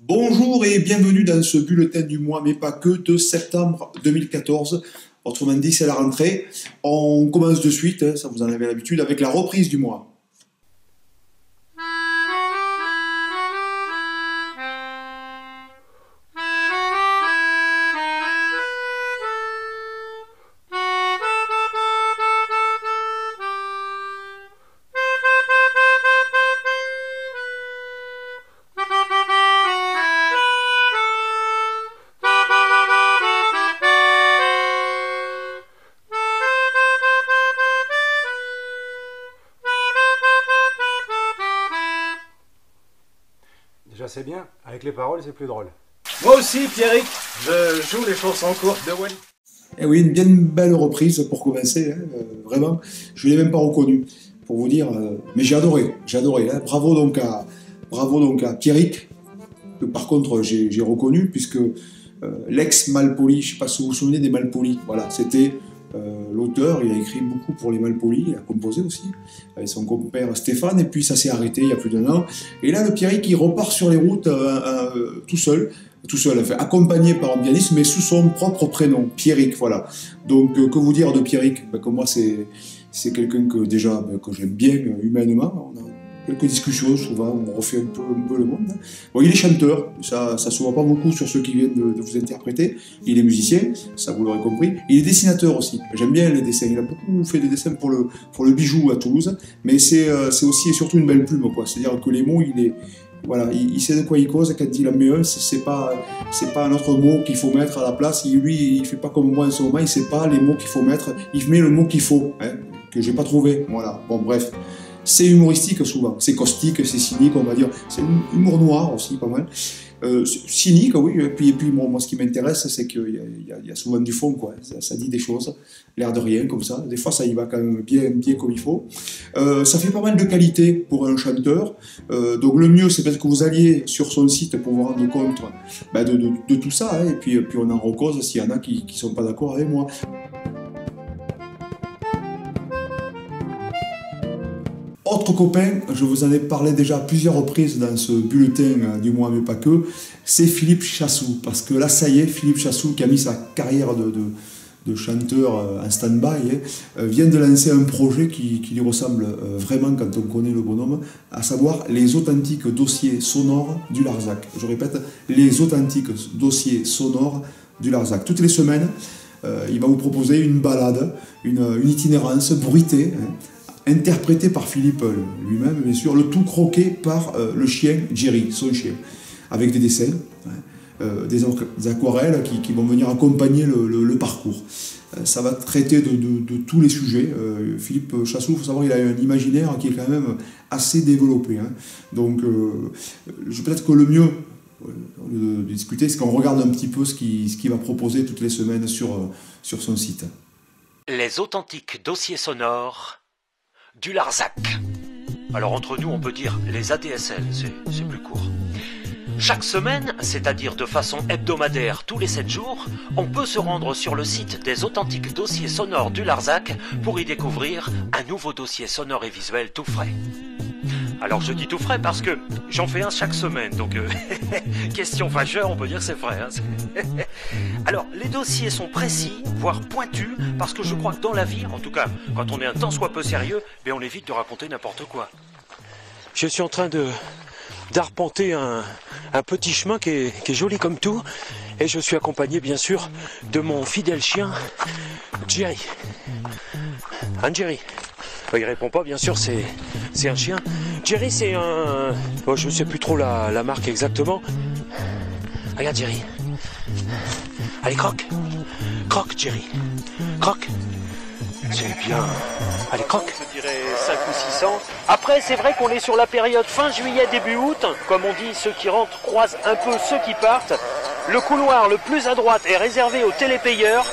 Bonjour et bienvenue dans ce bulletin du mois, mais pas que, de septembre 2014. Autrement dit, c'est la rentrée. On commence de suite, ça vous en avez l'habitude, avec la reprise du mois. Déjà c'est bien, avec les paroles c'est plus drôle. Moi aussi, Pierrick, je joue les chansons courtes de Wally. Eh oui, une bien belle reprise pour commencer, vraiment. Je ne l'ai même pas reconnu, pour vous dire, mais j'ai adoré. Hein. Bravo donc à Pierrick, que par contre j'ai reconnu, puisque l'ex-Malpoli, je ne sais pas si vous vous souvenez des Malpolis, voilà, c'était l'auteur, il a écrit beaucoup pour les Malpolis, il a composé aussi, avec son compère Stéphane, et puis ça s'est arrêté il y a plus d'un an. Et là, le Pierrick, il repart sur les routes tout seul, accompagné par un pianiste, mais sous son propre prénom, Pierrick, voilà. Donc, que vous dire de Pierrick? Que moi, c'est quelqu'un que déjà que j'aime bien humainement. On a quelques discussions, souvent, on refait un peu le monde. Bon, il est chanteur, ça se voit pas beaucoup sur ceux qui viennent de vous interpréter. Il est musicien, ça vous l'aurez compris. Il est dessinateur aussi, j'aime bien les dessins. Il a beaucoup fait des dessins pour le Bijou à Toulouse, mais c'est aussi et surtout une belle plume, quoi. C'est-à-dire que les mots, il sait de quoi il cause. Quand il en met un, c'est pas un autre mot qu'il faut mettre à la place. Il fait pas comme moi en ce moment, il sait pas les mots qu'il faut mettre. Il met le mot qu'il faut, hein, que j'ai pas trouvé. Voilà. Bon, bref. C'est humoristique souvent. C'est caustique, c'est cynique, on va dire. C'est un humour noir aussi, pas mal. Cynique, oui. Et puis moi, ce qui m'intéresse, c'est qu'il y a souvent du fond, quoi. Ça dit des choses, l'air de rien, comme ça. Des fois, ça y va quand même bien comme il faut. Ça fait pas mal de qualité pour un chanteur. Donc le mieux, c'est peut-être que vous alliez sur son site pour vous rendre compte de tout ça. Hein, et puis on en recose s'il y en a qui sont pas d'accord avec moi. Autre copain, je vous en ai parlé déjà à plusieurs reprises dans ce bulletin du mois, mais pas que, c'est Philippe Chassou. Parce que là, ça y est, Philippe Chassou, qui a mis sa carrière de chanteur en stand-by, vient de lancer un projet qui lui ressemble vraiment quand on connaît le bonhomme, à savoir les authentiques dossiers sonores du Larzac. Je répète, les authentiques dossiers sonores du Larzac. Toutes les semaines, il va vous proposer une balade, une itinérance bruitée, hein, interprété par Philippe lui-même, bien sûr, le tout croqué par le chien Jerry, son chien, avec des dessins, des aquarelles qui vont venir accompagner le parcours. Ça va traiter de tous les sujets. Philippe Chassou, il faut savoir, il a un imaginaire qui est quand même assez développé. Hein. Donc, peut-être que le mieux de discuter, c'est qu'on regarde un petit peu ce qu'il va proposer toutes les semaines sur son site. Les authentiques dossiers sonores du Larzac. Alors entre nous, on peut dire les ADSL, c'est plus court. Chaque semaine, c'est-à-dire de façon hebdomadaire tous les 7 jours, on peut se rendre sur le site des authentiques dossiers sonores du Larzac pour y découvrir un nouveau dossier sonore et visuel tout frais. Alors je dis tout frais parce que j'en fais un chaque semaine, donc question fâcheur, on peut dire que c'est vrai. Hein, Alors les dossiers sont précis, voire pointus, parce que je crois que dans la vie, en tout cas quand on est un tant soit peu sérieux, on évite de raconter n'importe quoi. Je suis en train d'arpenter un petit chemin qui est joli comme tout, et je suis accompagné bien sûr de mon fidèle chien, Jerry. Hein, Jerry? Il répond pas, bien sûr, c'est un chien. Jerry, c'est un... Oh, je ne sais plus trop la marque exactement. Regarde, Jerry. Allez, croque. Croque, Jerry. Croque. C'est bien. Allez, croque. Je dirais 5 ou 600. Après, c'est vrai qu'on est sur la période fin juillet, début août. Comme on dit, ceux qui rentrent croisent un peu ceux qui partent. Le couloir le plus à droite est réservé aux télépayeurs.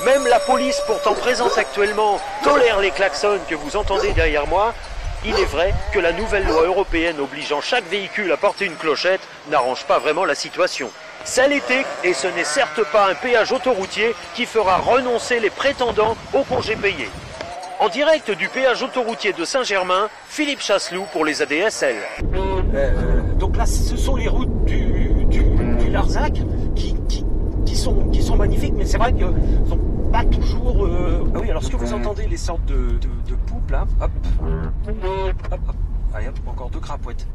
Même la police, pourtant présente actuellement, tolère les klaxons que vous entendez derrière moi. Il est vrai que la nouvelle loi européenne obligeant chaque véhicule à porter une clochette n'arrange pas vraiment la situation. C'est l'été et ce n'est certes pas un péage autoroutier qui fera renoncer les prétendants au congé payé. En direct du péage autoroutier de Saint-Germain, Philippe Chassou pour les ADSL. Donc là, ce sont les routes du Larzac qui sont magnifiques, mais c'est vrai qu'ils sont pas toujours... Ah oui, alors ce que vous entendez, les sortes de poupes là, hop, hop, hop, allez hop, encore 2 crapouettes.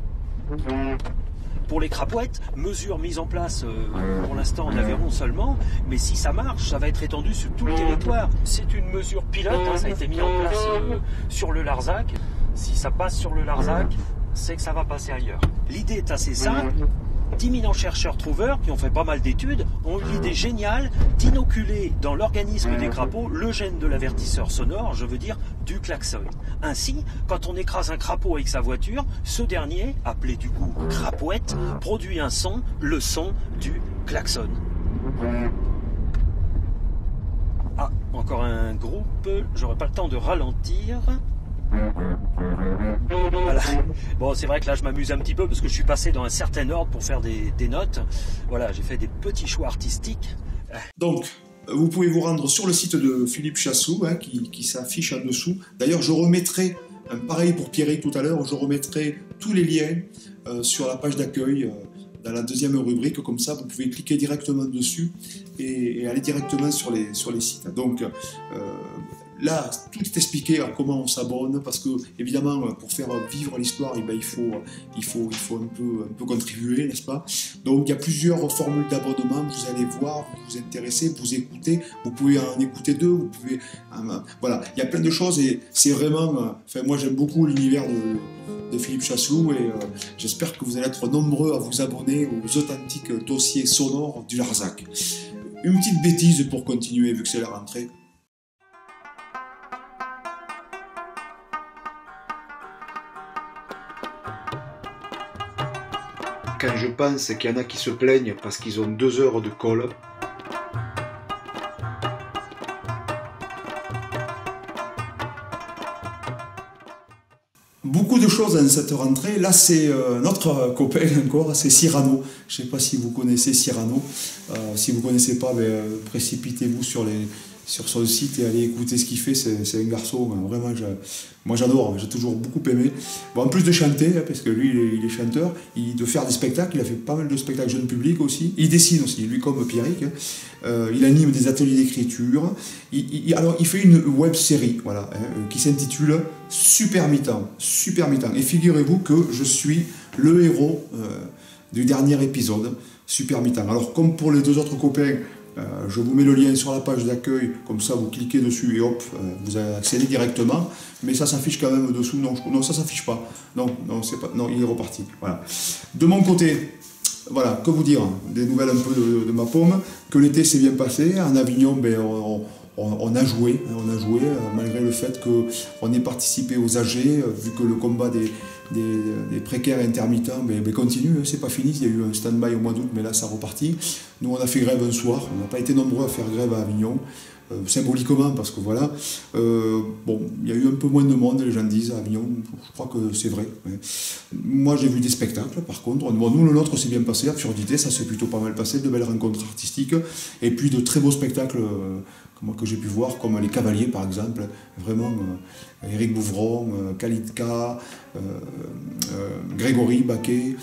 Pour les crapouettes, mesure mise en place pour l'instant en Aveyron seulement, mais si ça marche, ça va être étendu sur tout le territoire. C'est une mesure pilote, hein, ça a été mis en place sur le Larzac. Si ça passe sur le Larzac, c'est que ça va passer ailleurs. L'idée est assez simple. 10 000 chercheurs-trouveurs qui ont fait pas mal d'études ont eu l'idée géniale d'inoculer dans l'organisme des crapauds le gène de l'avertisseur sonore, je veux dire du klaxon. Ainsi, quand on écrase un crapaud avec sa voiture, ce dernier, appelé du coup crapouette, produit un son, le son du klaxon. Ah, encore un groupe, j'aurai pas le temps de ralentir. Voilà. Bon, c'est vrai que là je m'amuse un petit peu parce que je suis passé dans un certain ordre pour faire des notes. Voilà, j'ai fait des petits choix artistiques. Donc, vous pouvez vous rendre sur le site de Philippe Chassou, hein, qui s'affiche en dessous. D'ailleurs, je remettrai, pareil pour Pierrick tout à l'heure, je remettrai tous les liens sur la page d'accueil dans la deuxième rubrique. Comme ça, vous pouvez cliquer directement dessus et aller directement sur les sites. Donc, là, tout est expliqué à comment on s'abonne, parce que, évidemment, pour faire vivre l'histoire, eh ben, il faut un peu contribuer, n'est-ce pas? Donc, il y a plusieurs formules d'abonnement, vous allez voir, vous vous intéressez, vous écoutez, vous pouvez en écouter 2, vous pouvez... voilà, il y a plein de choses, et c'est vraiment... Enfin, moi, j'aime beaucoup l'univers de Philippe Chassou, et j'espère que vous allez être nombreux à vous abonner aux authentiques dossiers sonores du Larzac. Une petite bêtise pour continuer, vu que c'est la rentrée. Quand je pense qu'il y en a qui se plaignent parce qu'ils ont 2 heures de colle, beaucoup de choses dans cette rentrée. Là, c'est notre copain encore, c'est Cyrano. Je ne sais pas si vous connaissez Cyrano. Si vous ne connaissez pas, précipitez-vous sur son site et allez écouter ce qu'il fait. C'est un garçon, vraiment, moi j'adore, j'ai toujours beaucoup aimé. Bon, en plus de chanter, parce que lui il est chanteur, de faire des spectacles, il a fait pas mal de spectacles jeunes publics aussi. Il dessine aussi, lui comme Pierrick. Il anime des ateliers d'écriture. Alors il fait une web série, voilà, qui s'intitule Super Mi-temps. Super Mi-temps. Et figurez-vous que je suis le héros du dernier épisode, Super Mi-temps. Alors comme pour les 2 autres copains, je vous mets le lien sur la page d'accueil, comme ça vous cliquez dessus et hop, vous accédez directement. Mais ça s'affiche quand même dessous. Non, ça s'affiche pas. Non, il est reparti. Voilà. De mon côté, voilà, que vous dire, des nouvelles un peu de ma pomme. Que l'été s'est bien passé. En Avignon, on a joué, malgré le fait qu'on ait participé aux AG, vu que le combat des précaires intermittents continue, c'est pas fini. Il y a eu un stand-by au mois d'août, mais là ça repartit. Nous on a fait grève un soir, on n'a pas été nombreux à faire grève à Avignon, symboliquement, parce que voilà, bon, il y a eu un peu moins de monde, les gens disent à Avignon, je crois que c'est vrai. Moi j'ai vu des spectacles par contre, bon, nous le nôtre s'est bien passé, Absurdité, ça s'est plutôt pas mal passé, de belles rencontres artistiques, et puis de très beaux spectacles que j'ai pu voir, comme Les Cavaliers par exemple, vraiment Éric Bouvron, Kalitka, Grégory Baquet,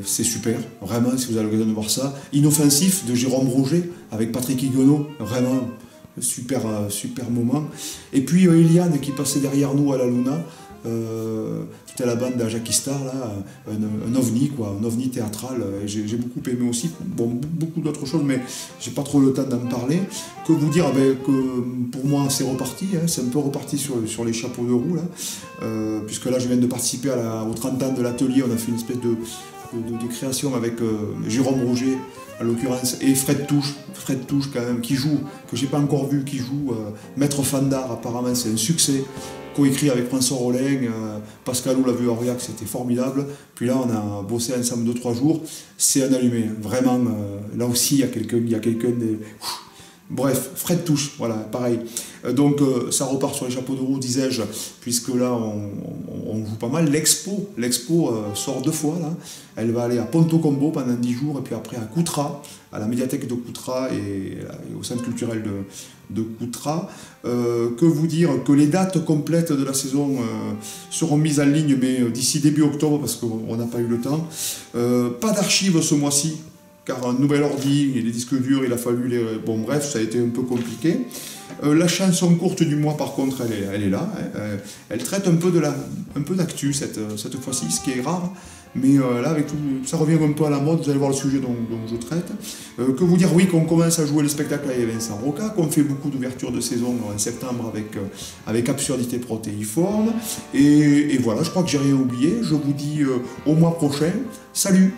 c'est super, vraiment, si vous avez l'occasion de voir ça. Inoffensif de Jérôme Rouget avec Patrick Higuenot, vraiment super moment. Et puis Eliane qui passait derrière nous à la Luna, toute la bande d'Jackie Star, là, un ovni, quoi, un ovni théâtral, j'ai beaucoup aimé aussi, bon, beaucoup d'autres choses, mais j'ai pas trop le temps d'en parler. Que vous dire, que pour moi c'est reparti, hein, c'est un peu reparti sur les chapeaux de roue, là, puisque là je viens de participer aux 30 ans de l'atelier, on a fait une espèce de création avec Jérôme Rouget, en l'occurrence, et Fred Touche quand même, qui joue, que j'ai pas encore vu, qui joue Maître Fandard, apparemment c'est un succès, coécrit avec François Rollin, Pascal l'a vu à Aurillac, c'était formidable. Puis là on a bossé ensemble 2-3 jours, c'est un allumé, vraiment, là aussi il y a quelqu'un des... Bref, Fred Touche, voilà, pareil. Donc ça repart sur les chapeaux de roue, disais-je, puisque là on joue pas mal. L'expo sort 2 fois, là. Elle va aller à Ponto Combo pendant 10 jours, et puis après à Coutras, à la médiathèque de Coutras et au centre culturel de Coutras. Que vous dire, que les dates complètes de la saison seront mises en ligne, mais d'ici début octobre, parce qu'on n'a pas eu le temps. Pas d'archives ce mois-ci, car un nouvel ordi et les disques durs, il a fallu les... Bon bref, ça a été un peu compliqué. La chanson courte du mois, par contre, elle est là. Elle traite un peu d'actu cette fois-ci, ce qui est rare. Mais là, avec tout, ça revient un peu à la mode, vous allez voir le sujet dont je traite. Que vous dire, oui, qu'on commence à jouer le spectacle avec Vincent Roca, qu'on fait beaucoup d'ouvertures de saison en septembre avec Absurdité protéiforme. Et voilà, je crois que j'ai rien oublié. Je vous dis au mois prochain. Salut!